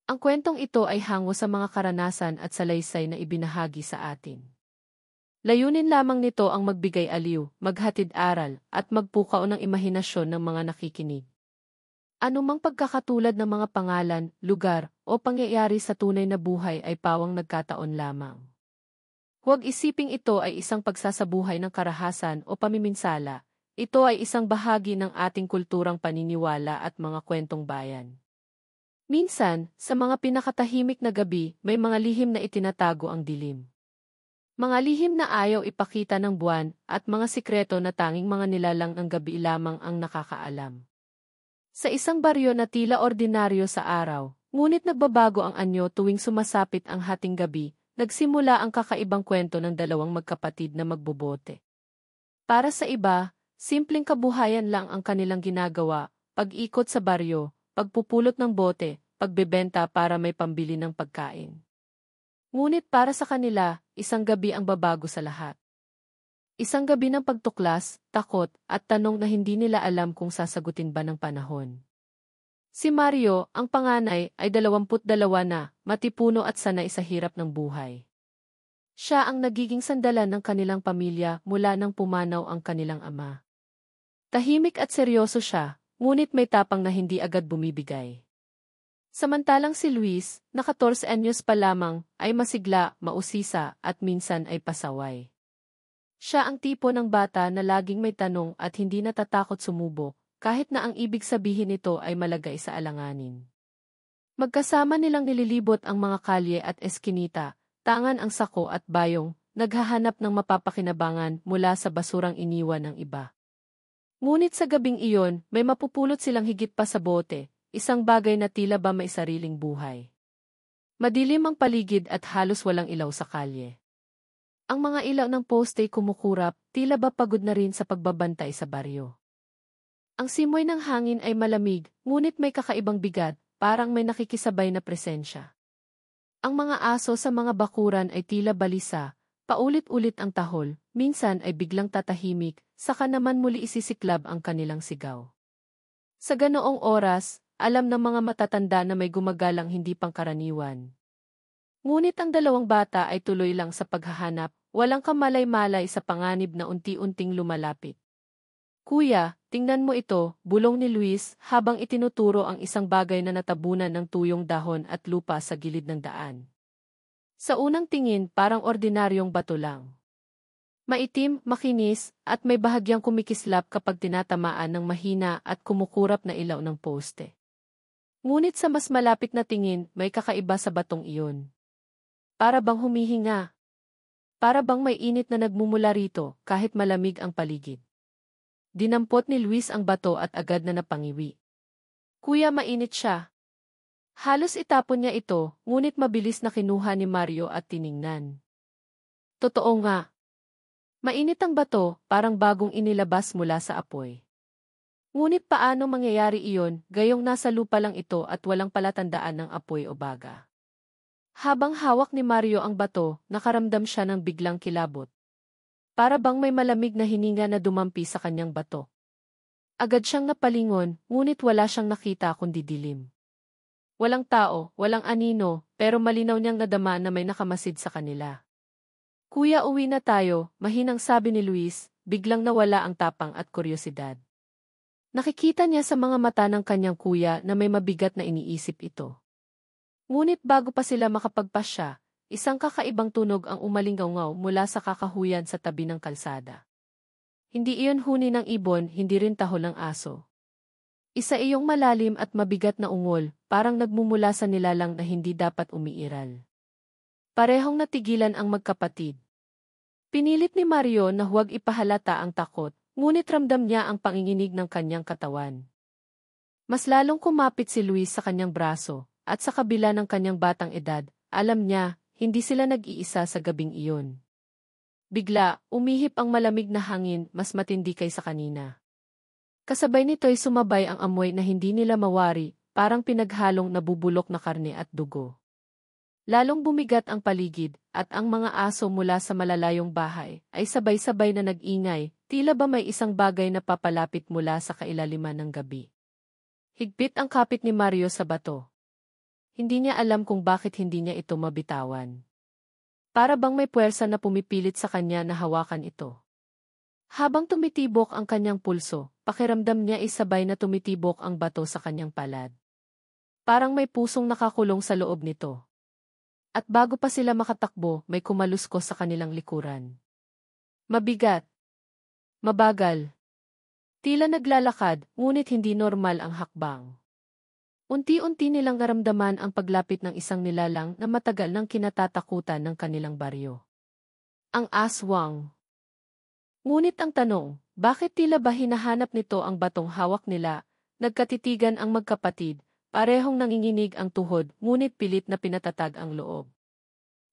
Ang kwentong ito ay hango sa mga karanasan at salaysay na ibinahagi sa atin. Layunin lamang nito ang magbigay aliw, maghatid aral, at magpukaw ng imahinasyon ng mga nakikinig. Anumang pagkakatulad ng mga pangalan, lugar, o pangyayari sa tunay na buhay ay pawang nagkataon lamang. Huwag isiping ito ay isang pagsasabuhay ng karahasan o pamiminsala. Ito ay isang bahagi ng ating kulturang paniniwala at mga kwentong bayan. Minsan, sa mga pinakatahimik na gabi, may mga lihim na itinatago ang dilim. Mga lihim na ayaw ipakita ng buwan at mga sikreto na tanging mga nilalang ng gabi lamang ang nakakaalam. Sa isang baryo na tila ordinaryo sa araw, ngunit nagbabago ang anyo tuwing sumasapit ang hating gabi, nagsimula ang kakaibang kwento ng dalawang magkapatid na magbobote. Para sa iba, simpleng kabuhayan lang ang kanilang ginagawa, pag-ikot sa baryo, pagpupulot ng bote, pagbebenta para may pambili ng pagkain. Ngunit para sa kanila, isang gabi ang babago sa lahat. Isang gabi ng pagtuklas, takot, at tanong na hindi nila alam kung sasagutin ba ng panahon. Si Mario, ang panganay, ay 22 na, matipuno at sanay sa hirap ng buhay. Siya ang nagiging sandalan ng kanilang pamilya mula nang pumanaw ang kanilang ama. Tahimik at seryoso siya, ngunit may tapang na hindi agad bumibigay. Samantalang si Luis, na 14 anyos pa lamang, ay masigla, mausisa, at minsan ay pasaway. Siya ang tipo ng bata na laging may tanong at hindi natatakot sumubok, kahit na ang ibig sabihin nito ay malagay sa alanganin. Magkasama nilang nililibot ang mga kalye at eskinita, tangan ang sako at bayong, naghahanap ng mapapakinabangan mula sa basurang iniwan ng iba. Ngunit sa gabing iyon, may mapupulot silang higit pa sa bote, isang bagay na tila ba may sariling buhay. Madilim ang paligid at halos walang ilaw sa kalye. Ang mga ilaw ng poste kumukurap, tila ba pagod na rin sa pagbabantay sa baryo. Ang simoy ng hangin ay malamig, ngunit may kakaibang bigat, parang may nakikisabay na presensya. Ang mga aso sa mga bakuran ay tila balisa, paulit-ulit ang tahol, minsan ay biglang tatahimik, saka naman muli isisiklab ang kanilang sigaw. Sa ganoong oras, alam ng mga matatanda na may gumagalang hindi pangkaraniwan. Ngunit ang dalawang bata ay tuloy lang sa paghahanap, walang kamalay-malay sa panganib na unti-unting lumalapit. Kuya, tingnan mo ito, bulong ni Luis habang itinuturo ang isang bagay na natabunan ng tuyong dahon at lupa sa gilid ng daan. Sa unang tingin, parang ordinaryong bato lang. Maitim, makinis, at may bahagyang kumikislap kapag tinatamaan ng mahina at kumukurap na ilaw ng poste. Ngunit sa mas malapit na tingin, may kakaiba sa batong iyon. Para bang humihinga. Para bang may init na nagmumula rito kahit malamig ang paligid. Dinampot ni Luis ang bato at agad na napangiwi. Kuya, mainit siya. Halos itapon niya ito, ngunit mabilis na kinuha ni Mario at tiningnan. Totoo nga. Mainit ang bato, parang bagong inilabas mula sa apoy. Ngunit paano mangyayari iyon, gayong nasa lupa lang ito at walang palatandaan ng apoy o baga. Habang hawak ni Mario ang bato, nakaramdam siya ng biglang kilabot. Para bang may malamig na hininga na dumampi sa kanyang bato. Agad siyang napalingon, ngunit wala siyang nakita kundi dilim. Walang tao, walang anino, pero malinaw niyang nadama na may nakamasid sa kanila. Kuya, uwi na tayo, mahinang sabi ni Luis, biglang nawala ang tapang at kuryosidad. Nakikita niya sa mga mata ng kanyang kuya na may mabigat na iniisip ito. Ngunit bago pa sila makapagpasya, isang kakaibang tunog ang umalingaw mula sa kakahuyan sa tabi ng kalsada. Hindi iyon huni ng ibon, hindi rin tahol ng aso. Isa iyong malalim at mabigat na ungol, parang nagmumula sa nilalang na hindi dapat umiiral. Parehong natigilan ang magkapatid. Pinilit ni Mario na huwag ipahalata ang takot, ngunit ramdam niya ang panginginig ng kanyang katawan. Mas lalong kumapit si Luis sa kanyang braso. At sa kabila ng kanyang batang edad, alam niya, hindi sila nag-iisa sa gabing iyon. Bigla, umihip ang malamig na hangin, mas matindi kaysa kanina. Kasabay nito'y sumabay ang amoy na hindi nila mawari, parang pinaghalong nabubulok na karne at dugo. Lalong bumigat ang paligid, at ang mga aso mula sa malalayong bahay ay sabay-sabay na nag-ingay, tila ba may isang bagay na papalapit mula sa kailaliman ng gabi. Higpit ang kapit ni Mario sa bato. Hindi niya alam kung bakit hindi niya ito mabitawan. Para bang may puwersa na pumipilit sa kanya na hawakan ito. Habang tumitibok ang kanyang pulso, pakiramdam niya isabay na tumitibok ang bato sa kanyang palad. Parang may pusong nakakulong sa loob nito. At bago pa sila makatakbo, may kumaluskos sa kanilang likuran. Mabigat. Mabagal. Tila naglalakad, ngunit hindi normal ang hakbang. Unti-unti nilang naramdaman ang paglapit ng isang nilalang na matagal nang kinatatakutan ng kanilang baryo. Ang aswang. Ngunit ang tanong, bakit tila ba hinahanap nito ang batong hawak nila? Nagkatitigan ang magkapatid, parehong nanginginig ang tuhod, ngunit pilit na pinatatag ang loob.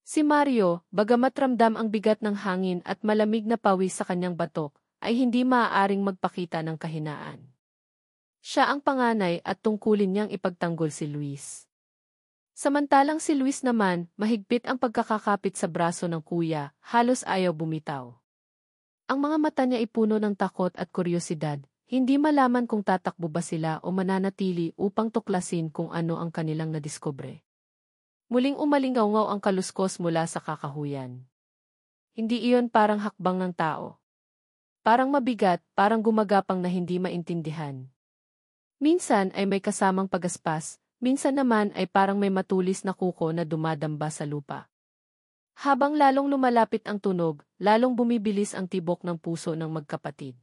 Si Mario, bagamat ramdam ang bigat ng hangin at malamig na pawis sa kanyang batok, ay hindi maaaring magpakita ng kahinaan. Siya ang panganay at tungkulin niyang ipagtanggol si Luis. Samantalang si Luis naman, mahigpit ang pagkakakapit sa braso ng kuya, halos ayaw bumitaw. Ang mga mata niya ay puno ng takot at kuryosidad, hindi malaman kung tatakbo ba sila o mananatili upang tuklasin kung ano ang kanilang nadiskubre. Muling umalingaw-ngaw ang kaluskos mula sa kakahuyan. Hindi iyon parang hakbang ng tao. Parang mabigat, parang gumagapang na hindi maintindihan. Minsan ay may kasamang pagaspas, minsan naman ay parang may matulis na kuko na dumadamba sa lupa. Habang lalong lumalapit ang tunog, lalong bumibilis ang tibok ng puso ng magkapatid.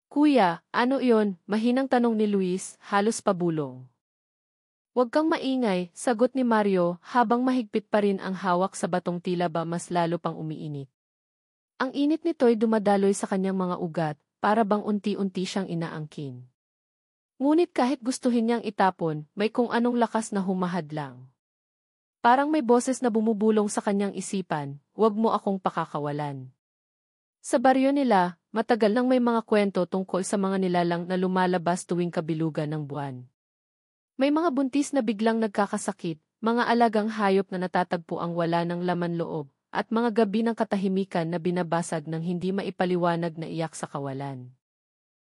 Kuya, ano iyon? Mahinang tanong ni Luis, halos pabulong. Huwag kang maingay, sagot ni Mario habang mahigpit pa rin ang hawak sa batong tila ba mas lalo pang umiinit. Ang init nito'y dumadaloy sa kanyang mga ugat, para bang unti-unti siyang inaangkin. Ngunit kahit gustuhin niyang itapon, may kung anong lakas na humahadlang. Parang may boses na bumubulong sa kanyang isipan, huwag mo akong pakakawalan. Sa baryo nila, matagal nang may mga kwento tungkol sa mga nilalang na lumalabas tuwing kabilugan ng buwan. May mga buntis na biglang nagkakasakit, mga alagang hayop na natatagpo ang wala ng laman loob, at mga gabi ng katahimikan na binabasag ng hindi maipaliwanag na iyak sa kawalan.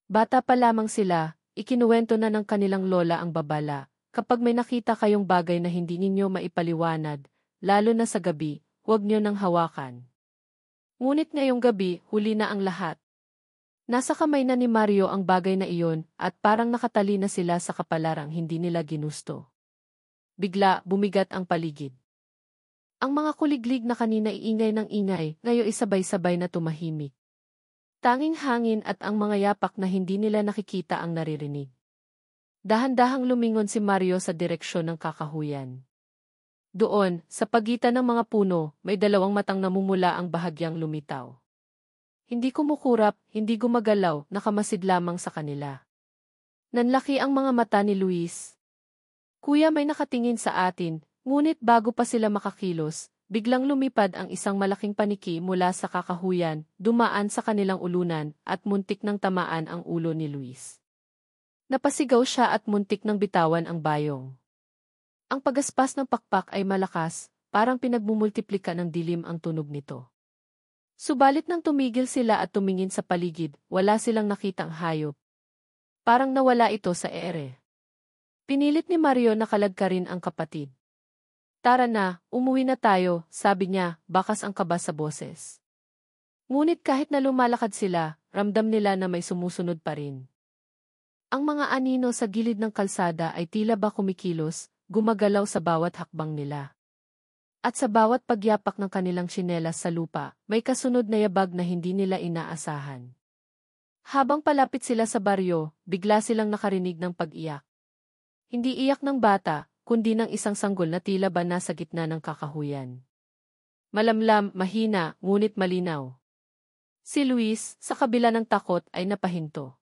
Bata pa lamang sila, ikinuwento na ng kanilang lola ang babala. Kapag may nakita kayong bagay na hindi ninyo maipaliwanag, lalo na sa gabi, huwag nyo nang hawakan. Ngunit ngayong gabi, huli na ang lahat. Nasa kamay na ni Mario ang bagay na iyon at parang nakatali na sila sa kapalarang hindi nila ginusto. Bigla, bumigat ang paligid. Ang mga kuliglig na kanina iingay ng ingay, ngayon isabay-sabay na tumahimik. Tanging hangin at ang mga yapak na hindi nila nakikita ang naririnig. Dahan-dahang lumingon si Mario sa direksyon ng kakahuyan. Doon, sa pagitan ng mga puno, may dalawang matang namumula ang bahagyang lumitaw. Hindi kumukurap, hindi gumagalaw, nakamasid lamang sa kanila. Nanlaki ang mga mata ni Luis. Kuya, may nakatingin sa atin, ngunit bago pa sila makakilos, biglang lumipad ang isang malaking paniki mula sa kakahuyan, dumaan sa kanilang ulunan, at muntik nang tamaan ang ulo ni Luis. Napasigaw siya at muntik nang bitawan ang bayong. Ang pagaspas ng pakpak ay malakas, parang pinagmumultiplika ng dilim ang tunog nito. Subalit nang tumigil sila at tumingin sa paligid, wala silang nakitang hayop. Parang nawala ito sa ere. Pinilit ni Mario na kalagkarin ang kapatid. Tara na, umuwi na tayo, sabi niya, bakas ang kaba sa boses. Ngunit kahit na lumalakad sila, ramdam nila na may sumusunod pa rin. Ang mga anino sa gilid ng kalsada ay tila ba kumikilos, gumagalaw sa bawat hakbang nila. At sa bawat pagyapak ng kanilang tsinelas sa lupa, may kasunod na yabag na hindi nila inaasahan. Habang palapit sila sa baryo, bigla silang nakarinig ng pag-iyak. Hindi iyak ng bata, kundi ng isang sanggol na tila ba nasa gitna ng kakahuyan. Malamlam, mahina, ngunit malinaw. Si Luis, sa kabila ng takot, ay napahinto.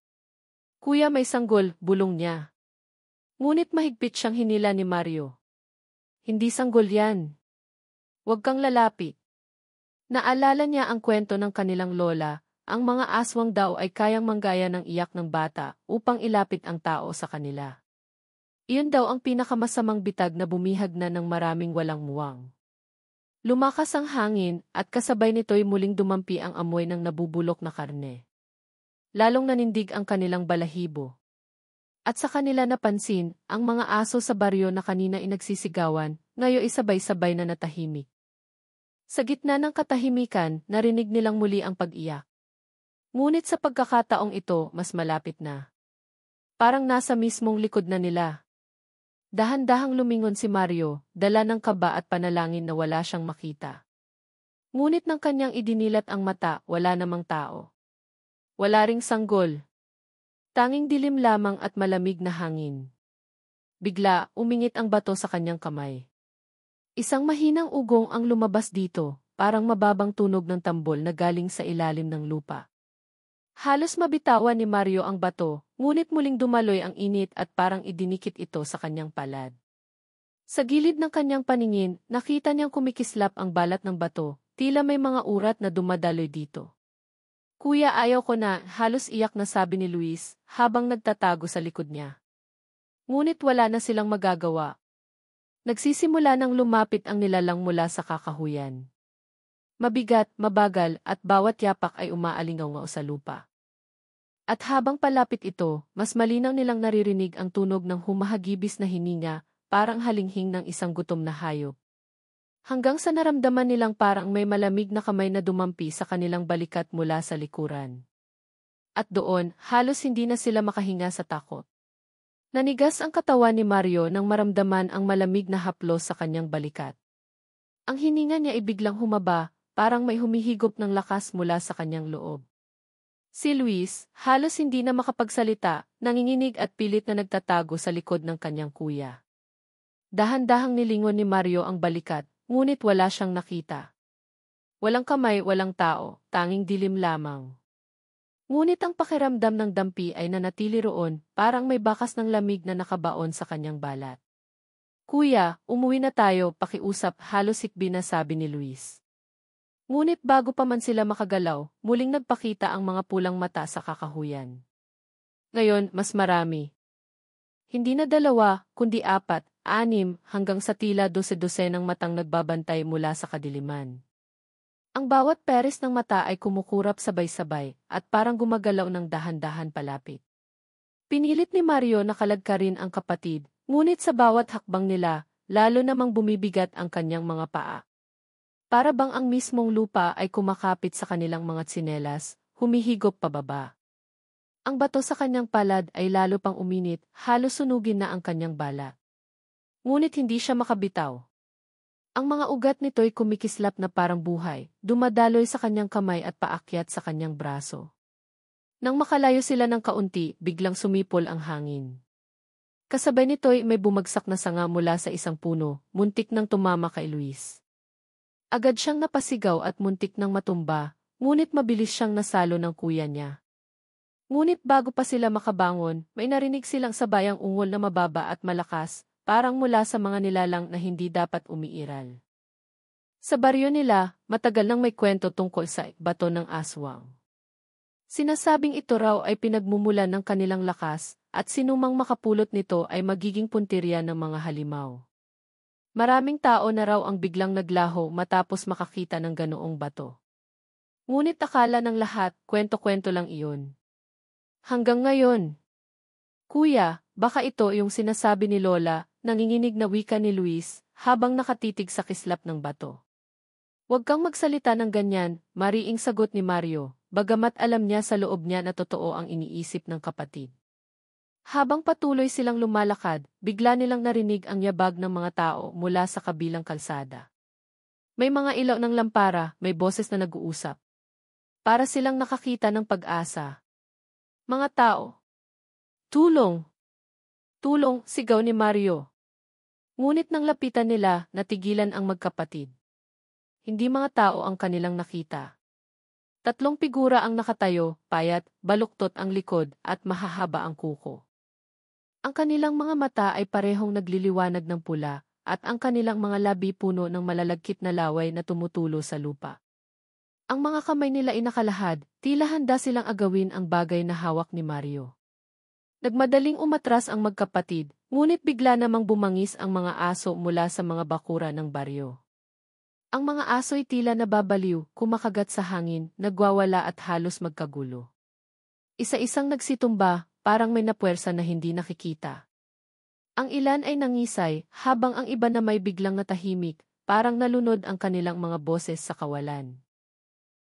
Kuya, may sanggol, bulong niya. Ngunit mahigpit siyang hinila ni Mario. Hindi sanggol yan. Huwag kang lalapit. Naalala niya ang kwento ng kanilang lola, ang mga aswang daw ay kayang manggaya ng iyak ng bata upang ilapit ang tao sa kanila. Iyon daw ang pinakamasamang bitag na bumihag na ng maraming walang muwang. Lumakas ang hangin at kasabay nito'y muling dumampi ang amoy ng nabubulok na karne. Lalong nanindig ang kanilang balahibo. At sa kanila napansin, ang mga aso sa baryo na kanina inagsisigawan, ngayon isabay-sabay na natahimik. Sa gitna ng katahimikan, narinig nilang muli ang pag-iyak. Ngunit sa pagkakataong ito, mas malapit na. Parang nasa mismong likod na nila. Dahan-dahang lumingon si Mario, dala ng kaba at panalangin na wala siyang makita. Ngunit nang kanyang idinilat ang mata, wala namang tao. Wala ring sanggol. Tanging dilim lamang at malamig na hangin. Bigla, umingit ang bato sa kanyang kamay. Isang mahinang ugong ang lumabas dito, parang mababang tunog ng tambol na galing sa ilalim ng lupa. Halos mabitawan ni Mario ang bato, ngunit muling dumaloy ang init at parang idinikit ito sa kanyang palad. Sa gilid ng kanyang paningin, nakita niyang kumikislap ang balat ng bato, tila may mga urat na dumadaloy dito. Kuya, ayaw ko na, halos iyak na sabi ni Luis, habang nagtatago sa likod niya. Ngunit wala na silang magagawa. Nagsisimula nang lumapit ang nilalang mula sa kakahuyan. Mabigat, mabagal, at bawat yapak ay umaalingaw sa lupa. At habang palapit ito, mas malinaw nilang naririnig ang tunog ng humahagibis na hininga, parang halinghing ng isang gutom na hayop. Hanggang sa naramdaman nilang parang may malamig na kamay na dumampi sa kanilang balikat mula sa likuran. At doon, halos hindi na sila makahinga sa takot. Nanigas ang katawan ni Mario nang maramdaman ang malamig na haplos sa kanyang balikat. Ang hininga niya ay biglang humaba, parang may humihigop ng lakas mula sa kanyang loob. Si Luis, halos hindi na makapagsalita, nanginginig at pilit na nagtatago sa likod ng kanyang kuya. Dahan-dahang nilingon ni Mario ang balikat, ngunit wala siyang nakita. Walang kamay, walang tao, tanging dilim lamang. Ngunit ang pakiramdam ng dampi ay nanatili roon, parang may bakas ng lamig na nakabaon sa kanyang balat. Kuya, umuwi na tayo, pakiusap, halos hikbi na sabi ni Luis. Ngunit bago pa man sila makagalaw, muling nagpakita ang mga pulang mata sa kakahuyan. Ngayon, mas marami. Hindi na 2, kundi 4, 6, hanggang sa tila 12 ng matang nagbabantay mula sa kadiliman. Ang bawat peres ng mata ay kumukurap sabay-sabay, at parang gumagalaw ng dahan-dahan palapit. Pinilit ni Mario na kalagkarin ang kapatid, ngunit sa bawat hakbang nila, lalo namang bumibigat ang kanyang mga paa. Para bang ang mismong lupa ay kumakapit sa kanilang mga tsinelas, humihigop pababa. Ang bato sa kanyang palad ay lalo pang uminit, halos sunugin na ang kanyang bala. Ngunit hindi siya makabitaw. Ang mga ugat nito'y kumikislap na parang buhay, dumadaloy sa kanyang kamay at paakyat sa kanyang braso. Nang makalayo sila ng kaunti, biglang sumipol ang hangin. Kasabay nito'y may bumagsak na sanga mula sa isang puno, muntik nang tumama kay Luis. Agad siyang napasigaw at muntik nang matumba, ngunit mabilis siyang nasalo ng kuya niya. Ngunit bago pa sila makabangon, may narinig silang sabayang ungol na mababa at malakas, parang mula sa mga nilalang na hindi dapat umiiral. Sa baryo nila, matagal nang may kwento tungkol sa bato ng aswang. Sinasabing ito raw ay pinagmumulan ng kanilang lakas, at sinumang makapulot nito ay magiging puntirya ng mga halimaw. Maraming tao na raw ang biglang naglaho matapos makakita ng ganoong bato. Ngunit akala ng lahat, kwento-kwento lang iyon. Hanggang ngayon. Kuya, baka ito yung sinasabi ni Lola, nanginginig na wika ni Luis, habang nakatitig sa kislap ng bato. Huwag kang magsalita ng ganyan, mariing sagot ni Mario, bagamat alam niya sa loob niya na totoo ang iniisip ng kapatid. Habang patuloy silang lumalakad, bigla nilang narinig ang yabag ng mga tao mula sa kabilang kalsada. May mga ilaw ng lampara, may boses na nag-uusap. Para silang nakakita ng pag-asa. Mga tao. Tulong! Tulong, sigaw ni Mario. Ngunit nang lapitan nila, natigilan ang magkapatid. Hindi mga tao ang kanilang nakita. 3 figura ang nakatayo, payat, baluktot ang likod, at mahahaba ang kuko. Ang kanilang mga mata ay parehong nagliliwanag ng pula, at ang kanilang mga labi puno ng malalagkit na laway na tumutulo sa lupa. Ang mga kamay nila ay nakalahad, tila handa silang agawin ang bagay na hawak ni Mario. Nagmadaling umatras ang magkapatid, ngunit bigla namang bumangis ang mga aso mula sa mga bakura ng baryo. Ang mga aso'y tila nababaliw, kumakagat sa hangin, nagwawala at halos magkagulo. Isa-isang nagsitumba, parang may napuwersa na hindi nakikita. Ang ilan ay nangisay, habang ang iba na may biglang natahimik, parang nalunod ang kanilang mga boses sa kawalan.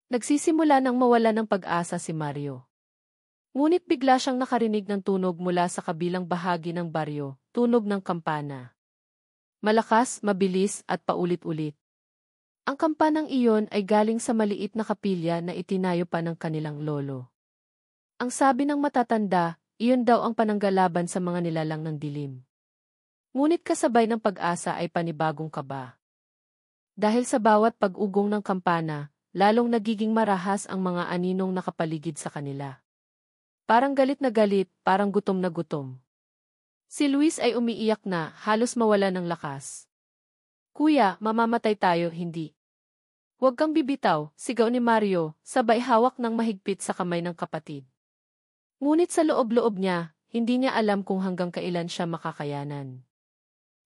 Nagsisimula nang mawala ng pag-asa si Mario. Ngunit bigla siyang nakarinig ng tunog mula sa kabilang bahagi ng baryo, tunog ng kampana. Malakas, mabilis, at paulit-ulit. Ang kampanang iyon ay galing sa maliit na kapilya na itinayo pa ng kanilang lolo. Ang sabi ng matatanda, iyon daw ang pananggalaban sa mga nilalang ng dilim. Ngunit kasabay ng pag-asa ay panibagong kaba. Dahil sa bawat pag-ugong ng kampana, lalong nagiging marahas ang mga aninong nakapaligid sa kanila. Parang galit na galit, parang gutom na gutom. Si Luis ay umiiyak na, halos mawala ng lakas. Kuya, mamamatay tayo, hindi. Huwag kang bibitaw, sigaw ni Mario, sabay hawak ng mahigpit sa kamay ng kapatid. Ngunit sa loob-loob niya, hindi niya alam kung hanggang kailan siya makakayanan.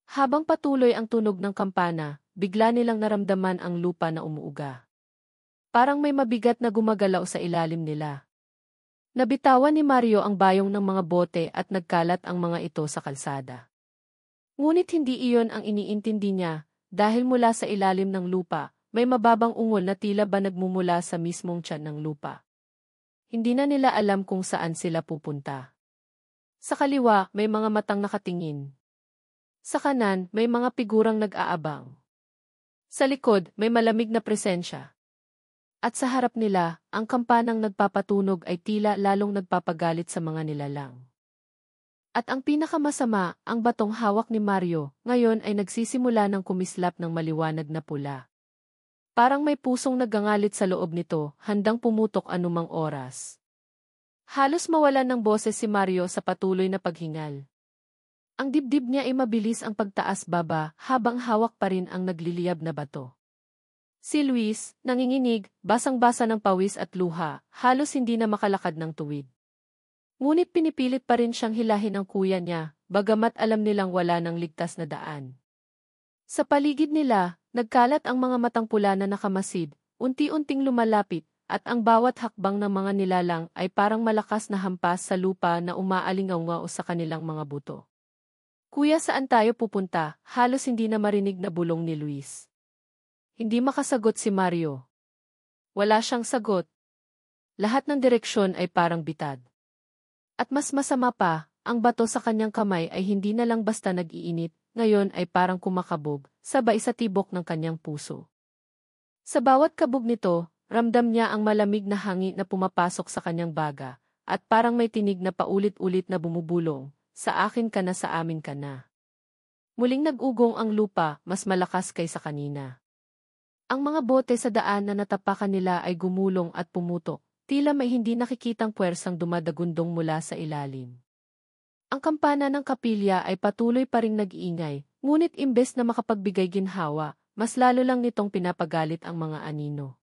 Habang patuloy ang tunog ng kampana, bigla nilang naramdaman ang lupa na umuuga. Parang may mabigat na gumagalaw sa ilalim nila. Nabitawan ni Mario ang bayong ng mga bote at nagkalat ang mga ito sa kalsada. Ngunit hindi iyon ang iniintindi niya, dahil mula sa ilalim ng lupa, may mababang ungol na tila ba nagmumula sa mismong tiyan ng lupa. Hindi na nila alam kung saan sila pupunta. Sa kaliwa, may mga matang nakatingin. Sa kanan, may mga figurang nag-aabang. Sa likod, may malamig na presensya. At sa harap nila, ang kampanang nagpapatunog ay tila lalong nagpapagalit sa mga nilalang. At ang pinakamasama, ang batong hawak ni Mario, ngayon ay nagsisimula ng kumislap ng maliwanag na pula. Parang may pusong nagangalit sa loob nito, handang pumutok anumang oras. Halos mawalan ng boses si Mario sa patuloy na paghingal. Ang dibdib niya ay mabilis ang pagtaas-baba habang hawak pa rin ang nagliliyab na bato. Si Luis, nanginginig, basang-basa ng pawis at luha, halos hindi na makalakad ng tuwid. Ngunit pinipilit pa rin siyang hilahin ang kuya niya, bagamat alam nilang wala ng ligtas na daan. Sa paligid nila, nagkalat ang mga matang pula na nakamasid, unti-unting lumalapit, at ang bawat hakbang ng mga nilalang ay parang malakas na hampas sa lupa na umaalingaw sa kanilang mga buto. Kuya, saan tayo pupunta? Halos hindi na marinig na bulong ni Luis. Hindi makasagot si Mario. Wala siyang sagot. Lahat ng direksyon ay parang bitad. At mas masama pa, ang bato sa kanyang kamay ay hindi na lang basta nag-iinit, ngayon ay parang kumakabog, sabay sa tibok ng kanyang puso. Sa bawat kabog nito, ramdam niya ang malamig na hangin na pumapasok sa kanyang baga, at parang may tinig na paulit-ulit na bumubulong, sa akin ka na, sa amin ka na. Muling nag-ugong ang lupa, mas malakas kaysa kanina. Ang mga bote sa daan na natapakan nila ay gumulong at pumutok, tila may hindi nakikitang puwersang dumadagundong mula sa ilalim. Ang kampana ng kapilya ay patuloy pa ring nag-iingay, ngunit imbes na makapagbigay ginhawa, mas lalo lang nitong pinapagalit ang mga anino.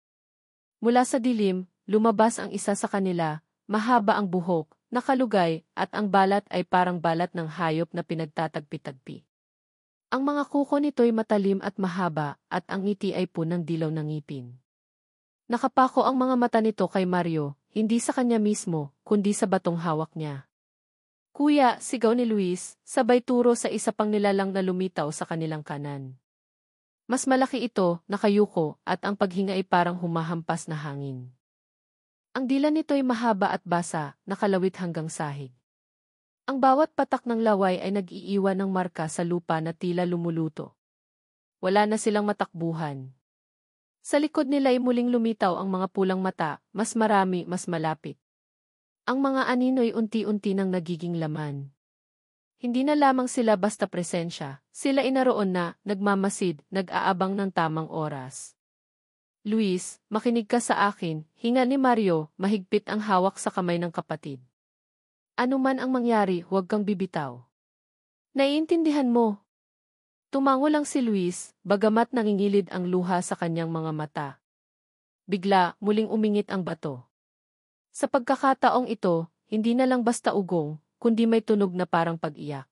Mula sa dilim, lumabas ang isa sa kanila, mahaba ang buhok, nakalugay, at ang balat ay parang balat ng hayop na pinagtatagpi-tagpi. Ang mga kuko nito'y matalim at mahaba, at ang ngiti ay punang dilaw ng ngipin. Nakapako ang mga mata nito kay Mario, hindi sa kanya mismo, kundi sa batong hawak niya. Kuya, sigaw ni Luis, sabay turo sa isa pang nilalang na lumitaw sa kanilang kanan. Mas malaki ito, nakayuko, at ang paghinga ay parang humahampas na hangin. Ang dila nito'y mahaba at basa, nakalawit hanggang sahig. Ang bawat patak ng laway ay nag-iiwan ng marka sa lupa na tila lumuluto. Wala na silang matakbuhan. Sa likod nila ay muling lumitaw ang mga pulang mata, mas marami, mas malapit. Ang mga anino'y unti-unti nang nagiging laman. Hindi na lamang sila basta presensya, sila inaroon na, nagmamasid, nag-aabang ng tamang oras. Luis, makinig ka sa akin, hinga ni Mario, mahigpit ang hawak sa kamay ng kapatid. Ano man ang mangyari, huwag kang bibitaw. Naiintindihan mo? Tumango lang si Luis, bagamat nangingilid ang luha sa kanyang mga mata. Bigla, muling umingit ang bato. Sa pagkakataong ito, hindi na lang basta ugong, kundi may tunog na parang pag-iyak.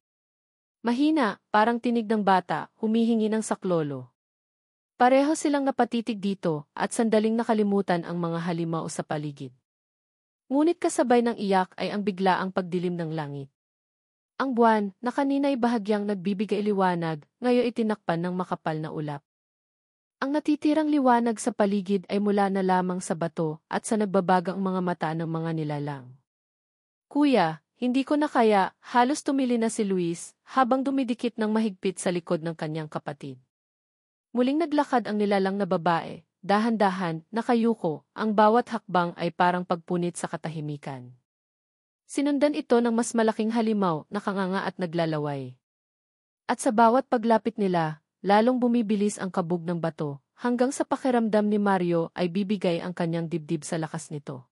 Mahina, parang tinig ng bata, humihingi ng saklolo. Pareho silang napatitig dito, at sandaling nakalimutan ang mga halimaw sa paligid. Ngunit kasabay ng iyak ay ang biglaang pagdilim ng langit. Ang buwan, na kanina'y bahagyang nagbibigay liwanag, ngayon itinakpan ng makapal na ulap. Ang natitirang liwanag sa paligid ay mula na lamang sa bato at sa nagbabagang mga mata ng mga nilalang. Kuya, hindi ko na kaya, halos tumili na si Luis, habang dumidikit ng mahigpit sa likod ng kanyang kapatid. Muling naglakad ang nilalang na babae, dahan-dahan, nakayuko, ang bawat hakbang ay parang pagpunit sa katahimikan. Sinundan ito ng mas malaking halimaw, nakanganga at naglalaway. At sa bawat paglapit nila, lalong bumibilis ang kabog ng bato, hanggang sa pakiramdam ni Mario ay bibigay ang kanyang dibdib sa lakas nito.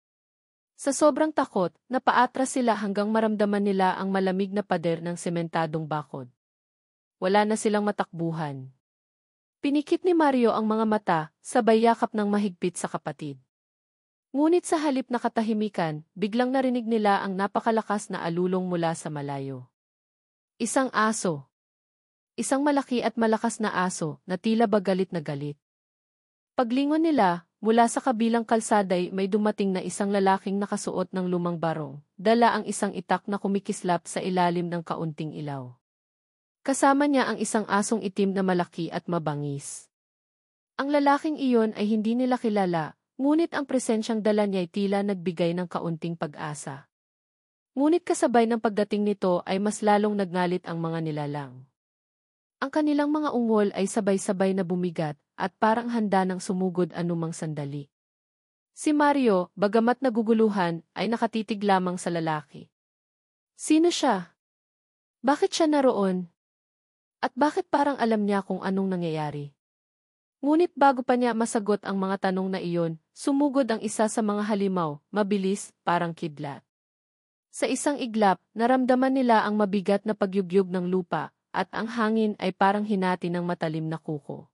Sa sobrang takot, napaatras sila hanggang maramdaman nila ang malamig na pader ng sementadong bakod. Wala na silang matakbuhan. Pinikit ni Mario ang mga mata, sabay yakap ng mahigpit sa kapatid. Ngunit sa halip na katahimikan, biglang narinig nila ang napakalakas na alulong mula sa malayo. Isang aso. Isang malaki at malakas na aso na tila ba galit na galit. Paglingon nila, mula sa kabilang kalsaday may dumating na isang lalaking nakasuot ng lumang barong, dala ang isang itak na kumikislap sa ilalim ng kaunting ilaw. Kasama niya ang isang asong itim na malaki at mabangis. Ang lalaking iyon ay hindi nila kilala, ngunit ang presensyang dala niya ay tila nagbigay ng kaunting pag-asa. Ngunit kasabay ng pagdating nito ay mas lalong nagngalit ang mga nilalang. Ang kanilang mga ungol ay sabay-sabay na bumigat at parang handa ng sumugod anumang sandali. Si Mario, bagamat naguguluhan, ay nakatitig lamang sa lalaki. Sino siya? Bakit siya naroon? At bakit parang alam niya kung anong nangyayari? Ngunit bago pa niya masagot ang mga tanong na iyon, sumugod ang isa sa mga halimaw, mabilis, parang kidlat. Sa isang iglap, naramdaman nila ang mabigat na pagyugyug ng lupa, at ang hangin ay parang hinati ng matalim na kuko.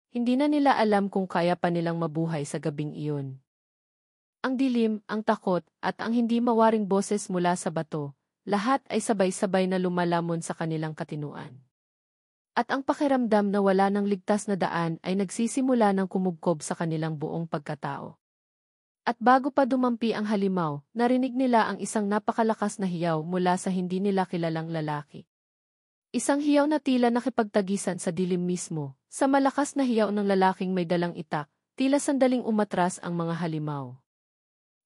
Hindi na nila alam kung kaya pa nilang mabuhay sa gabing iyon. Ang dilim, ang takot, at ang hindi mawaring boses mula sa bato, lahat ay sabay-sabay na lumalamon sa kanilang katinuan. At ang pakiramdam na wala ng ligtas na daan ay nagsisimula ng kumugkob sa kanilang buong pagkatao. At bago pa dumampi ang halimaw, narinig nila ang isang napakalakas na hiyaw mula sa hindi nila kilalang lalaki. Isang hiyaw na tila nakipagtagisan sa dilim mismo, sa malakas na hiyaw ng lalaking may dalang itak, tila sandaling umatras ang mga halimaw.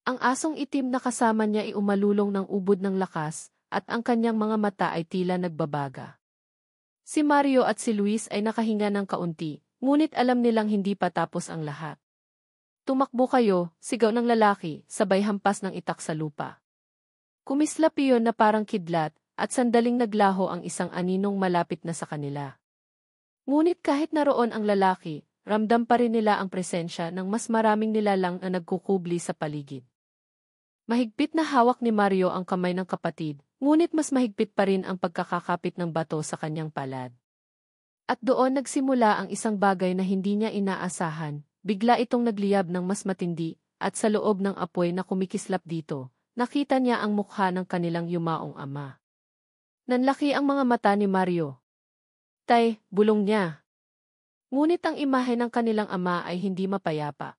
Ang asong itim na kasama niya ay umalulong ng ubod ng lakas, at ang kanyang mga mata ay tila nagbabaga. Si Mario at si Luis ay nakahinga ng kaunti, ngunit alam nilang hindi pa tapos ang lahat. Tumakbo kayo, sigaw ng lalaki, sabay hampas ng itak sa lupa. Kumislap iyon na parang kidlat, at sandaling naglaho ang isang aninong malapit na sa kanila. Ngunit kahit naroon ang lalaki, ramdam pa rin nila ang presensya ng mas maraming nilalang na nagkukubli sa paligid. Mahigpit na hawak ni Mario ang kamay ng kapatid, ngunit mas mahigpit pa rin ang pagkakakapit ng bato sa kanyang palad. At doon nagsimula ang isang bagay na hindi niya inaasahan, bigla itong nagliyab ng mas matindi, at sa loob ng apoy na kumikislap dito, nakita niya ang mukha ng kanilang yumaong ama. Nanlaki ang mga mata ni Mario. Tay, bulong niya. Ngunit ang imahe ng kanilang ama ay hindi mapayapa.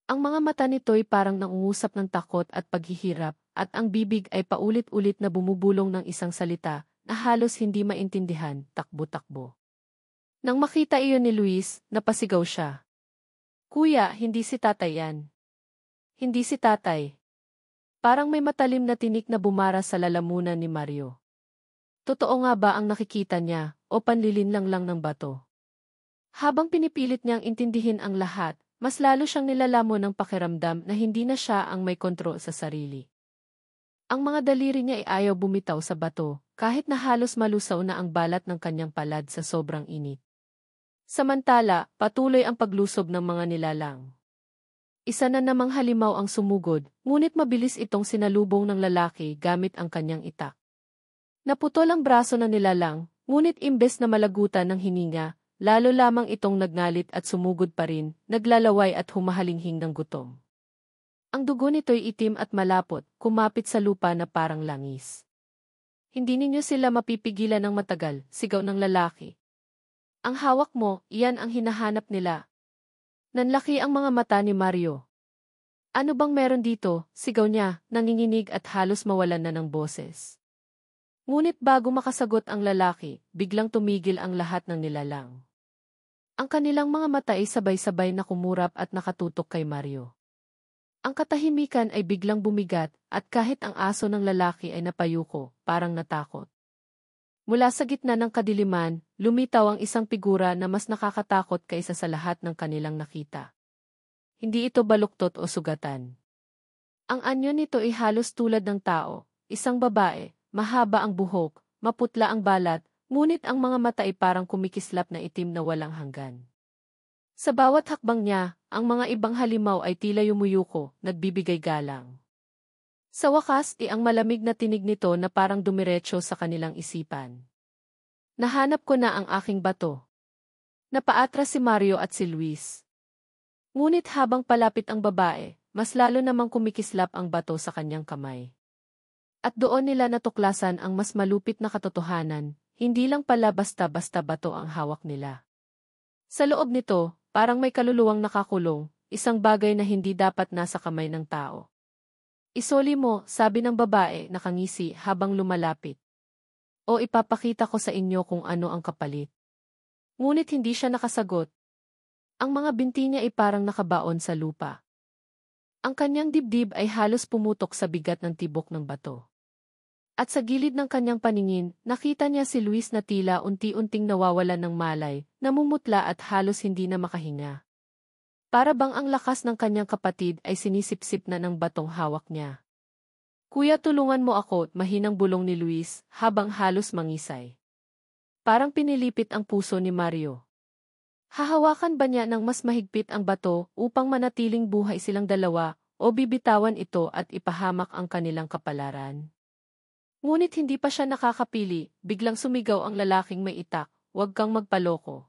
Ang mga mata nito'y parang nangungusap ng takot at paghihirap, at ang bibig ay paulit-ulit na bumubulong ng isang salita na halos hindi maintindihan, takbo-takbo. Nang makita iyon ni Luis, napasigaw siya. Kuya, hindi si tatay yan. Hindi si tatay. Parang may matalim na tinik na bumara sa lalamunan ni Mario. Totoo nga ba ang nakikita niya, o panlilinlang lang ng bato? Habang pinipilit niyang intindihin ang lahat, mas lalo siyang nilalamon ng pakiramdam na hindi na siya ang may kontrol sa sarili. Ang mga daliri niya ay ayaw bumitaw sa bato, kahit na halos malusaw na ang balat ng kanyang palad sa sobrang init. Samantala, patuloy ang paglusob ng mga nilalang. Isa na namang halimaw ang sumugod, ngunit mabilis itong sinalubong ng lalaki gamit ang kanyang itak. Naputol ang braso ng nilalang, ngunit imbes na malagutan ng hininga, lalo lamang itong nagngalit at sumugod pa rin, naglalaway at humahalinghing ng gutom. Ang dugo nito'y itim at malapot, kumapit sa lupa na parang langis. Hindi ninyo sila mapipigilan ng matagal, sigaw ng lalaki. Ang hawak mo, iyan ang hinahanap nila. Nanlaki ang mga mata ni Mario. Ano bang meron dito? Sigaw niya, nanginginig at halos mawalan na ng boses. Ngunit bago makasagot ang lalaki, biglang tumigil ang lahat ng nilalang. Ang kanilang mga mata ay sabay-sabay na kumurap at nakatutok kay Mario. Ang katahimikan ay biglang bumigat at kahit ang aso ng lalaki ay napayuko, parang natakot. Mula sa gitna ng kadiliman, lumitaw ang isang figura na mas nakakatakot kaysa sa lahat ng kanilang nakita. Hindi ito baluktot o sugatan. Ang anyo nito ay halos tulad ng tao, isang babae, mahaba ang buhok, maputla ang balat, ngunit ang mga mata ay parang kumikislap na itim na walang hanggan. Sa bawat hakbang niya, ang mga ibang halimaw ay tila yumuyuko, nagbibigay galang. Sa wakas, ang malamig na tinig nito na parang dumiretso sa kanilang isipan. Nahanap ko na ang aking bato. Napaatras si Mario at si Luis. Ngunit habang palapit ang babae, mas lalo namang kumikislap ang bato sa kanyang kamay. At doon nila natuklasan ang mas malupit na katotohanan, hindi lang pala basta-basta bato ang hawak nila. Sa loob nito, parang may kaluluwang nakakulong, isang bagay na hindi dapat nasa kamay ng tao. Isoli mo, sabi ng babae, nakangisi habang lumalapit. O ipapakita ko sa inyo kung ano ang kapalit. Ngunit hindi siya nakasagot. Ang mga binti niya ay parang nakabaon sa lupa. Ang kanyang dibdib ay halos pumutok sa bigat ng tibok ng bato. At sa gilid ng kanyang paningin, nakita niya si Luis na tila unti-unting nawawalan ng malay, namumutla at halos hindi na makahinga. Para bang ang lakas ng kanyang kapatid ay sinisipsip na ng batong hawak niya. Kuya, tulungan mo ako, mahinang bulong ni Luis, habang halos mangisay. Parang pinilipit ang puso ni Mario. Hahawakan ba niya ng mas mahigpit ang bato upang manatiling buhay silang dalawa, o bibitawan ito at ipahamak ang kanilang kapalaran? Ngunit hindi pa siya nakakapili, biglang sumigaw ang lalaking may itak, "Huwag kang magpaloko.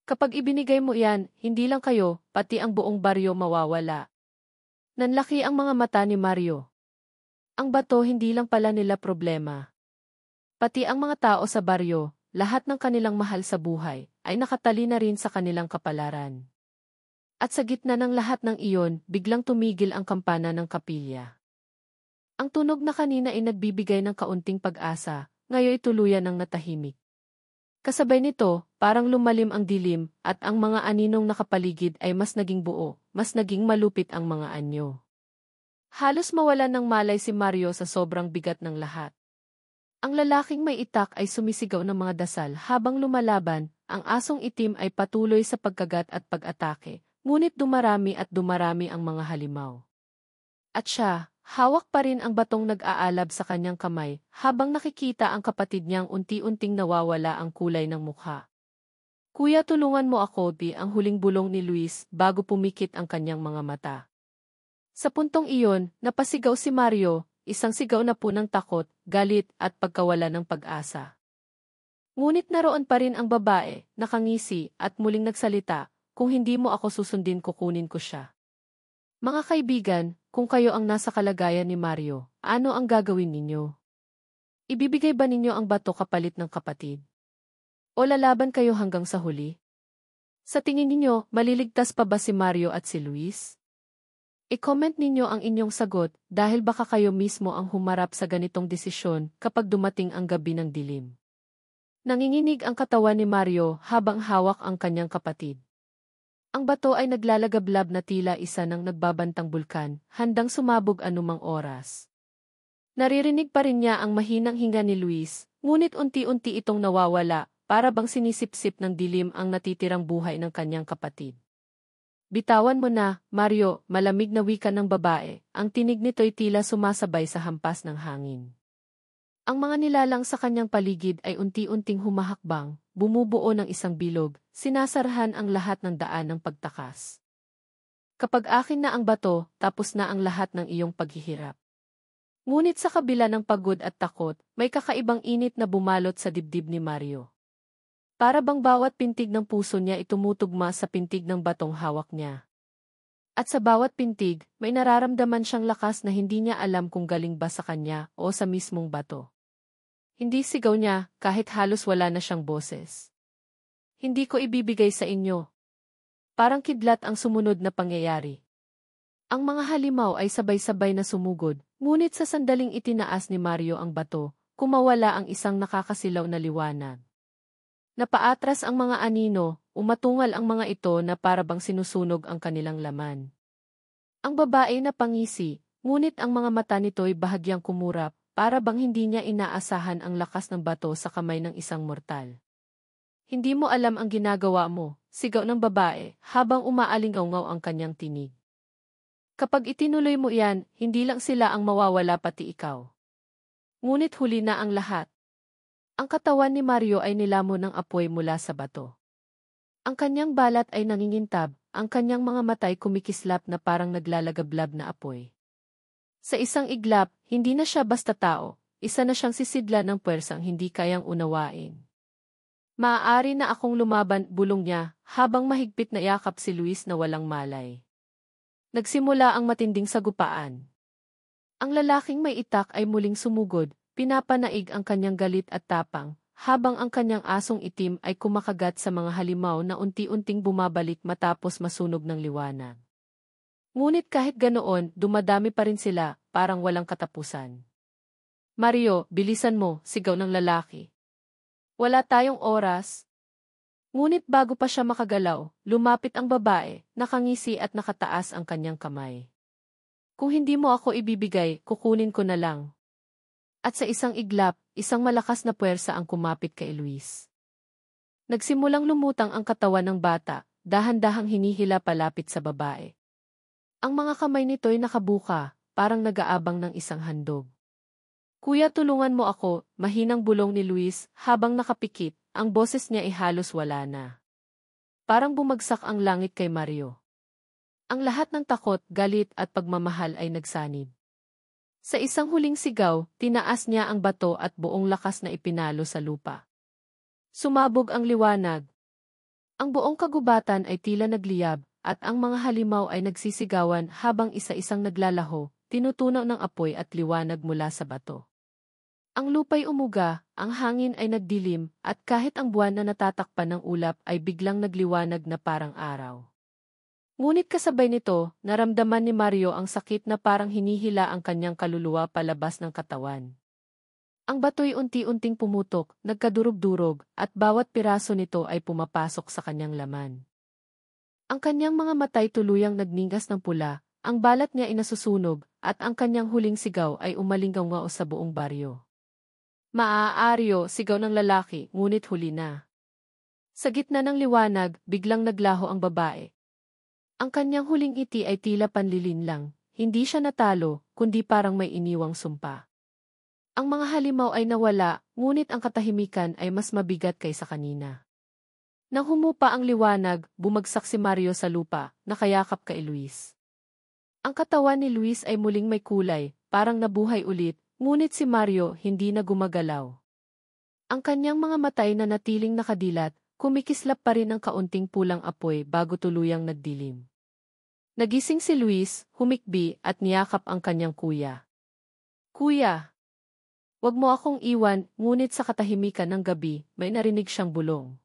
Kapag ibinigay mo yan, hindi lang kayo, pati ang buong baryo mawawala." Nanlaki ang mga mata ni Mario. Ang bato hindi lang pala nila problema. Pati ang mga tao sa baryo, lahat ng kanilang mahal sa buhay, ay nakatali na rin sa kanilang kapalaran. At sa gitna ng lahat ng iyon, biglang tumigil ang kampana ng kapilya. Ang tunog na kanina ay nagbibigay ng kaunting pag-asa, ngayon ay tuluyan ng natahimik. Kasabay nito, parang lumalim ang dilim, at ang mga aninong nakapaligid ay mas naging buo, mas naging malupit ang mga anyo. Halos mawalan ng malay si Mario sa sobrang bigat ng lahat. Ang lalaking may itak ay sumisigaw ng mga dasal habang lumalaban, ang asong itim ay patuloy sa pagkagat at pag-atake, ngunit dumarami at dumarami ang mga halimaw. At siya, hawak pa rin ang batong nag-aalab sa kanyang kamay, habang nakikita ang kapatid niyang unti-unting nawawala ang kulay ng mukha. "Kuya, tulungan mo ako," ang huling bulong ni Luis bago pumikit ang kanyang mga mata. Sa puntong iyon, napasigaw si Mario, isang sigaw na punang takot, galit at pagkawala ng pag-asa. Ngunit naroon pa rin ang babae, nakangisi at muling nagsalita, "Kung hindi mo ako susundin, kukunin ko siya." Mga kaibigan, kung kayo ang nasa kalagayan ni Mario, ano ang gagawin ninyo? Ibibigay ba ninyo ang bato kapalit ng kapatid? O lalaban kayo hanggang sa huli? Sa tingin ninyo, maliligtas pa ba si Mario at si Luis? I-comment ninyo ang inyong sagot dahil baka kayo mismo ang humarap sa ganitong desisyon kapag dumating ang gabi ng dilim. Nanginginig ang katawan ni Mario habang hawak ang kanyang kapatid. Ang bato ay naglalagablab na tila isa ng nagbabantang bulkan, handang sumabog anumang oras. Naririnig pa rin niya ang mahinang hinga ni Luis, ngunit unti-unti itong nawawala, para bang sinisipsip ng dilim ang natitirang buhay ng kanyang kapatid. "Bitawan mo na, Mario," malamig na wika ng babae, ang tinig nito'y tila sumasabay sa hampas ng hangin. Ang mga nilalang sa kanyang paligid ay unti-unting humahakbang, bumubuo ng isang bilog, sinasarahan ang lahat ng daan ng pagtakas. "Kapag akin na ang bato, tapos na ang lahat ng iyong paghihirap." Ngunit sa kabila ng pagod at takot, may kakaibang init na bumalot sa dibdib ni Mario. Para bang bawat pintig ng puso niya itumutugma sa pintig ng batong hawak niya. At sa bawat pintig, may nararamdaman siyang lakas na hindi niya alam kung galing ba sa kanya o sa mismong bato. Hindi sigaw niya, kahit halos wala na siyang boses. "Hindi ko ibibigay sa inyo." Parang kidlat ang sumunod na pangyayari. Ang mga halimaw ay sabay-sabay na sumugod, ngunit sa sandaling itinaas ni Mario ang bato, kumawala ang isang nakakasilaw na liwanag. Napaatras ang mga anino, umatungal ang mga ito na parabang sinusunog ang kanilang laman. Ang babae na pangisi, ngunit ang mga mata nito'y bahagyang kumurap, para bang hindi niya inaasahan ang lakas ng bato sa kamay ng isang mortal. Hindi mo alam ang ginagawa mo, sigaw ng babae, habang umaalingaw-ngaw ang kanyang tinig. Kapag itinuloy mo yan, hindi lang sila ang mawawala pati ikaw. Ngunit huli na ang lahat. Ang katawan ni Mario ay nilamon ng apoy mula sa bato. Ang kanyang balat ay nangingintab, ang kanyang mga matay kumikislap na parang naglalagablab na apoy. Sa isang iglap, hindi na siya basta tao, isa na siyang sisidla ng puwersang hindi kayang unawain. Maaari na akong lumaban, bulong niya, habang mahigpit na yakap si Luis na walang malay. Nagsimula ang matinding sagupaan. Ang lalaking may itak ay muling sumugod, pinapanaig ang kanyang galit at tapang, habang ang kanyang asong itim ay kumakagat sa mga halimaw na unti-unting bumabalik matapos masunog ng liwanag. Ngunit kahit ganoon, dumadami pa rin sila, parang walang katapusan. Mario, bilisan mo, sigaw ng lalaki. Wala tayong oras. Ngunit bago pa siya makagalaw, lumapit ang babae, nakangisi at nakataas ang kanyang kamay. Kung hindi mo ako ibibigay, kukunin ko na lang. At sa isang iglap, isang malakas na puwersa ang kumapit kay Luis. Nagsimulang lumutang ang katawan ng bata, dahan-dahang hinihila palapit sa babae. Ang mga kamay nito'y nakabuka, parang nag-aabang ng isang handog. Kuya, tulungan mo ako, mahinang bulong ni Luis, habang nakapikit, ang boses niya ay halos wala na. Parang bumagsak ang langit kay Mario. Ang lahat ng takot, galit at pagmamahal ay nagsanib. Sa isang huling sigaw, tinaas niya ang bato at buong lakas na ipinalo sa lupa. Sumabog ang liwanag. Ang buong kagubatan ay tila nagliyab, at ang mga halimaw ay nagsisigawan habang isa-isang naglalaho, tinutunaw ng apoy at liwanag mula sa bato. Ang lupa'y umuga, ang hangin ay nagdilim, at kahit ang buwan na natatakpan ng ulap ay biglang nagliwanag na parang araw. Ngunit kasabay nito, naramdaman ni Mario ang sakit na parang hinihila ang kanyang kaluluwa palabas ng katawan. Ang bato'y unti-unting pumutok, nagkadurog-durog, at bawat piraso nito ay pumapasok sa kanyang laman. Ang kanyang mga matay tuluyang nagningas ng pula, ang balat niya ay nasusunog, at ang kanyang huling sigaw ay umalinggaw-ngao sa buong baryo. Maaario, sigaw ng lalaki, ngunit huli na. Sa gitna ng liwanag, biglang naglaho ang babae. Ang kanyang huling ngiti ay tila panlilin lang, hindi siya natalo, kundi parang may iniwang sumpa. Ang mga halimaw ay nawala, ngunit ang katahimikan ay mas mabigat kaysa kanina. Nang humupa ang liwanag, bumagsak si Mario sa lupa, nakayakap kay Luis. Ang katawan ni Luis ay muling may kulay, parang nabuhay ulit, ngunit si Mario hindi na gumagalaw. Ang kanyang mga matay na natiling nakadilat, kumikislap pa rin ang kaunting pulang apoy bago tuluyang nagdilim. Nagising si Luis, humikbi at niyakap ang kanyang kuya. Kuya! Wag mo akong iwan, ngunit sa katahimikan ng gabi, may narinig siyang bulong.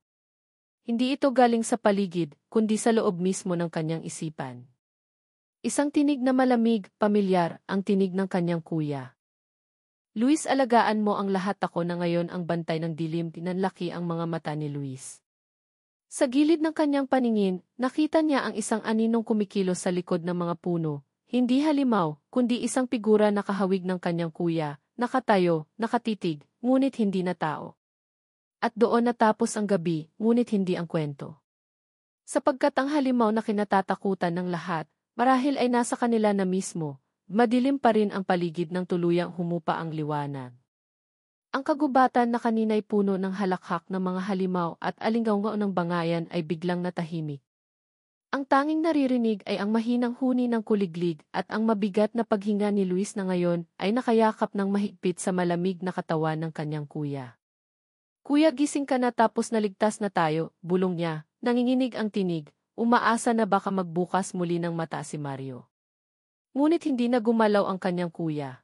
Hindi ito galing sa paligid, kundi sa loob mismo ng kanyang isipan. Isang tinig na malamig, pamilyar, ang tinig ng kanyang kuya. Luis, alagaan mo ang lahat, ako na ngayon ang bantay ng dilim. Tinanlaki ang mga mata ni Luis. Sa gilid ng kanyang paningin, nakita niya ang isang aninong kumikilos sa likod ng mga puno, hindi halimaw, kundi isang figura na kahawig ng kanyang kuya, nakatayo, nakatitig, ngunit hindi na tao. At doon natapos ang gabi, ngunit hindi ang kwento. Sapagkat ang halimaw na kinatatakutan ng lahat, marahil ay nasa kanila na mismo, madilim pa rin ang paligid ng tuluyang humupa ang liwanag. Ang kagubatan na kanina'y puno ng halakhak ng mga halimaw at alinggaw-ngaw ng bangayan ay biglang natahimik. Ang tanging naririnig ay ang mahinang huni ng kuliglig at ang mabigat na paghinga ni Luis na ngayon ay nakayakap ng mahigpit sa malamig na katawan ng kanyang kuya. Kuya, gising ka na, tapos naligtas na tayo, bulong niya, nanginginig ang tinig, umaasa na baka magbukas muli ng mata si Mario. Ngunit hindi na gumalaw ang kanyang kuya.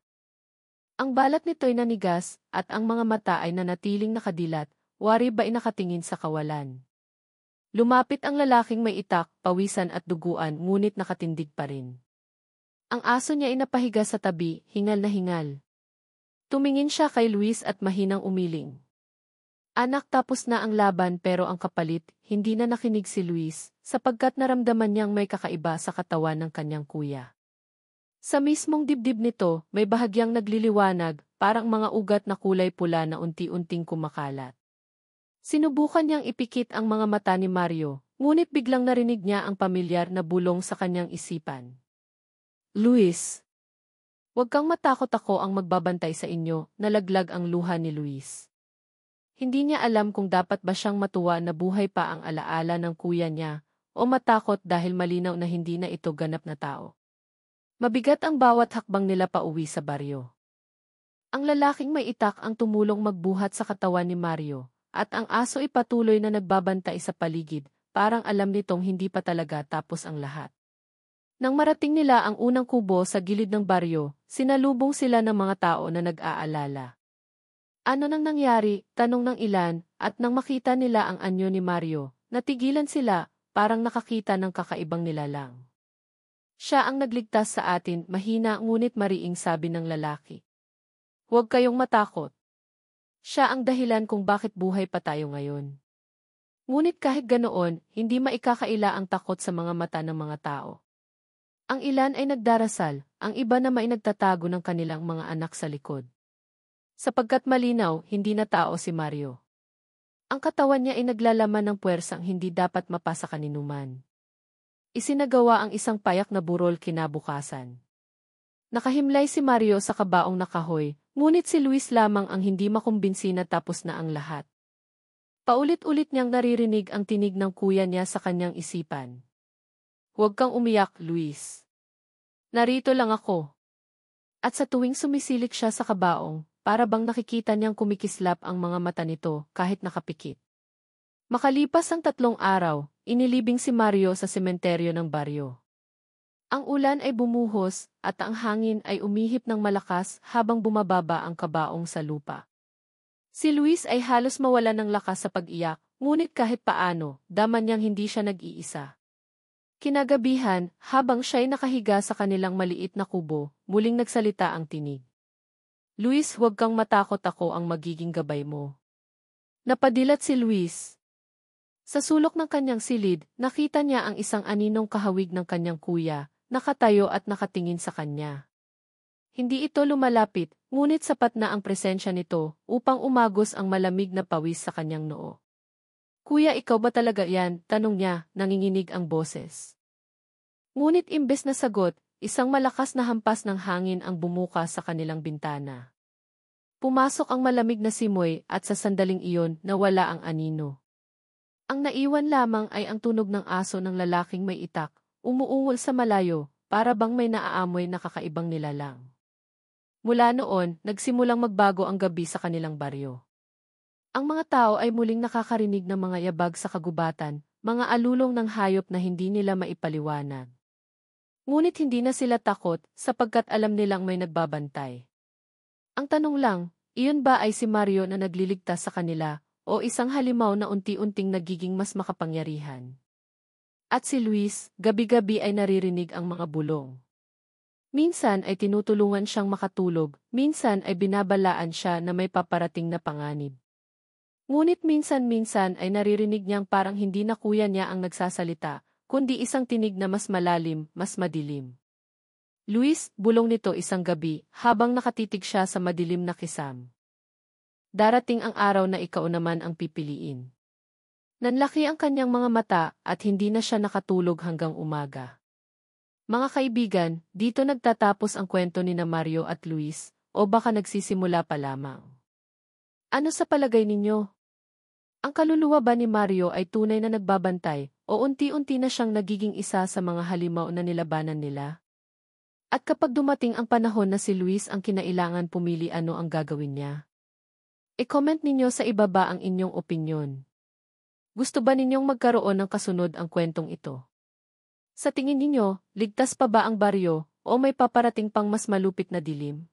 Ang balat nito'y nanigas, at ang mga mata ay nanatiling nakadilat, wari ba nakatingin sa kawalan. Lumapit ang lalaking may itak, pawisan at duguan, ngunit nakatindig pa rin. Ang aso niya ay napahiga sa tabi, hingal na hingal. Tumingin siya kay Luis at mahinang umiling. Anak, tapos na ang laban, pero ang kapalit, hindi na nakinig si Luis, sapagkat naramdaman niyang may kakaiba sa katawan ng kanyang kuya. Sa mismong dibdib nito, may bahagyang nagliliwanag, parang mga ugat na kulay pula na unti-unting kumakalat. Sinubukan niyang ipikit ang mga mata ni Mario, ngunit biglang narinig niya ang pamilyar na bulong sa kanyang isipan. Luis! Huwag kang matakot, ako ang magbabantay sa inyo, nalaglag ang luha ni Luis. Hindi niya alam kung dapat ba siyang matuwa na buhay pa ang alaala ng kuya niya, o matakot dahil malinaw na hindi na ito ganap na tao. Mabigat ang bawat hakbang nila pauwi sa baryo. Ang lalaking may itak ang tumulong magbuhat sa katawan ni Mario, at ang aso ay patuloy na nagbabantay sa paligid, parang alam nitong hindi pa talaga tapos ang lahat. Nang marating nila ang unang kubo sa gilid ng baryo, sinalubong sila ng mga tao na nag-aalala. Ano nang nangyari, tanong ng ilan, at nang makita nila ang anyo ni Mario, natigilan sila, parang nakakita ng kakaibang nilalang. Siya ang nagligtas sa atin, mahina ngunit mariing sabi ng lalaki. Huwag kayong matakot. Siya ang dahilan kung bakit buhay pa tayo ngayon. Ngunit kahit ganoon, hindi maikakaila ang takot sa mga mata ng mga tao. Ang ilan ay nagdarasal, ang iba naman ay nagtatago ng kanilang mga anak sa likod. Sapagkat malinaw, hindi na tao si Mario. Ang katawan niya ay naglalaman ng puwersang hindi dapat mapasa kaninuman. Isinagawa ang isang payak na burol kinabukasan. Nakahimlay si Mario sa kabaong na kahoy, ngunit si Luis lamang ang hindi makumbinsi na tapos na ang lahat. Paulit-ulit niyang naririnig ang tinig ng kuya niya sa kanyang isipan. Huwag kang umiyak, Luis. Narito lang ako. At sa tuwing sumisilik siya sa kabaong, para bang nakikita niyang kumikislap ang mga mata nito kahit nakapikit. Makalipas ang 3 araw, inilibing si Mario sa sementeryo ng baryo. Ang ulan ay bumuhos at ang hangin ay umihip ng malakas habang bumababa ang kabaong sa lupa. Si Luis ay halos mawala ng lakas sa pag-iyak, ngunit kahit paano, daman niyang hindi siya nag-iisa. Kinagabihan, habang siya'y nakahiga sa kanilang maliit na kubo, muling nagsalita ang tinig. Luis, huwag kang matakot, ako ang magiging gabay mo. Napadilat si Luis. Sa sulok ng kanyang silid, nakita niya ang isang aninong kahawig ng kanyang kuya, nakatayo at nakatingin sa kanya. Hindi ito lumalapit, ngunit sapat na ang presensya nito upang umagos ang malamig na pawis sa kanyang noo. Kuya, ikaw ba talaga yan? Tanong niya, nanginginig ang boses. Ngunit imbes na sagot, isang malakas na hampas ng hangin ang bumuka sa kanilang bintana. Pumasok ang malamig na simoy at sa sandaling iyon nawala ang anino. Ang naiwan lamang ay ang tunog ng aso ng lalaking may itak, umuungol sa malayo, para bang may naaamoy na kakaibang nilalang. Mula noon, nagsimulang magbago ang gabi sa kanilang baryo. Ang mga tao ay muling nakakarinig ng mga yabag sa kagubatan, mga alulong ng hayop na hindi nila maipaliwanag. Ngunit hindi na sila takot sapagkat alam nilang may nagbabantay. Ang tanong lang, iyon ba ay si Mario na nagliligtas sa kanila, o isang halimaw na unti-unting nagiging mas makapangyarihan? At si Luis, gabi-gabi ay naririnig ang mga bulong. Minsan ay tinutulungan siyang makatulog, minsan ay binabalaan siya na may paparating na panganib. Ngunit minsan-minsan ay naririnig niyang parang hindi na kuya niya ang nagsasalita, kundi isang tinig na mas malalim, mas madilim. Luis, bulong nito isang gabi, habang nakatitig siya sa madilim na kisam. Darating ang araw na ikaw naman ang pipiliin. Nanlaki ang kanyang mga mata at hindi na siya nakatulog hanggang umaga. Mga kaibigan, dito nagtatapos ang kwento ni na Mario at Luis, o baka nagsisimula pa lamang. Ano sa palagay ninyo? Ang kaluluwa ba ni Mario ay tunay na nagbabantay, o unti-unti na siyang nagiging isa sa mga halimaw na nilabanan nila? At kapag dumating ang panahon na si Luis ang kinailangan pumili, ano ang gagawin niya? I-comment ninyo sa ibaba ang inyong opinyon. Gusto ba ninyong magkaroon ng kasunod ang kwentong ito? Sa tingin ninyo, ligtas pa ba ang baryo o may paparating pang mas malupit na dilim?